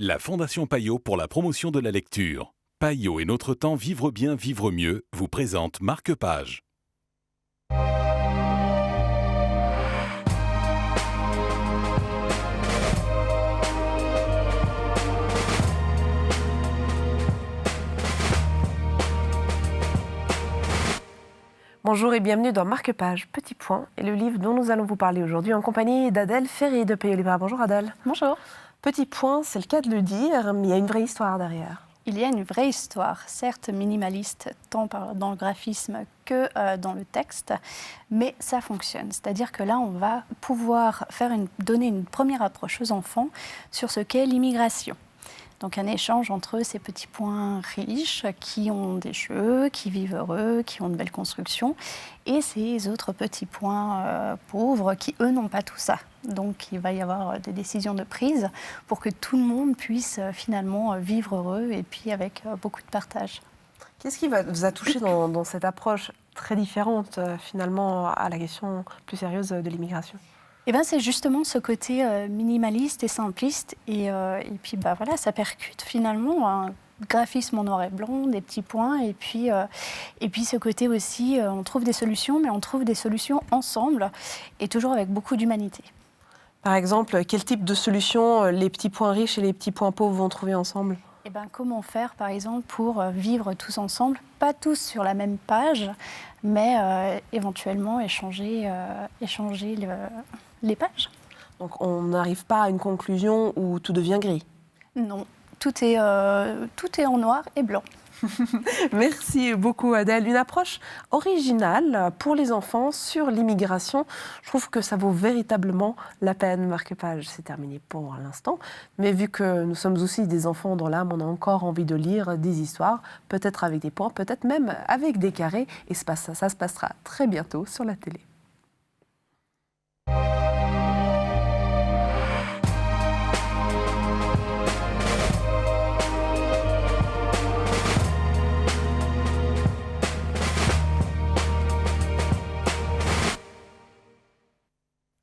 La Fondation Payot pour la promotion de la lecture. Payot et Notre Temps Vivre bien, vivre mieux vous présente Marque-Page. Bonjour et bienvenue dans Marque-Page, Petit Point, et le livre dont nous allons vous parler aujourd'hui en compagnie d'Adèle Ferry de Payot Libraire. Bonjour Adèle. Bonjour. Petit Point, c'est le cas de le dire, mais il y a une vraie histoire derrière. Il y a une vraie histoire, certes minimaliste, tant dans le graphisme que dans le texte, mais ça fonctionne. C'est-à-dire que là, on va pouvoir donner une première approche aux enfants sur ce qu'est l'immigration. Donc un échange entre ces petits points riches qui ont des jeux, qui vivent heureux, qui ont de belles constructions, et ces autres petits points pauvres qui, eux, n'ont pas tout ça. Donc il va y avoir des décisions de prise pour que tout le monde puisse finalement vivre heureux et puis avec beaucoup de partage. Qu'est-ce qui vous a touché dans cette approche très différente finalement à la question plus sérieuse de l'immigration ? Eh ben, c'est justement ce côté minimaliste et simpliste. Et puis voilà, ça percute finalement un graphisme en noir et blanc, des petits points. Et puis ce côté aussi, on trouve des solutions, mais on trouve des solutions ensemble et toujours avec beaucoup d'humanité. Par exemple, quel type de solutions les petits points riches et les petits points pauvres vont trouver ensemble ? Eh ben, comment faire, par exemple, pour vivre tous ensemble, pas tous sur la même page, mais éventuellement échanger les pages. Donc on n'arrive pas à une conclusion où tout devient gris. Non, tout est en noir et blanc. Merci beaucoup Adèle. Une approche originale pour les enfants sur l'immigration. Je trouve que ça vaut véritablement la peine. Marque-Page, c'est terminé pour l'instant. Mais vu que nous sommes aussi des enfants dans l'âme, on a encore envie de lire des histoires, peut-être avec des points, peut-être même avec des carrés. Et ça se passera très bientôt sur la télé.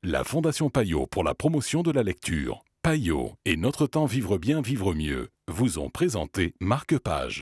La Fondation Payot pour la promotion de la lecture. Payot et Notre Temps Vivre bien, vivre mieux vous ont présenté Marque-Page.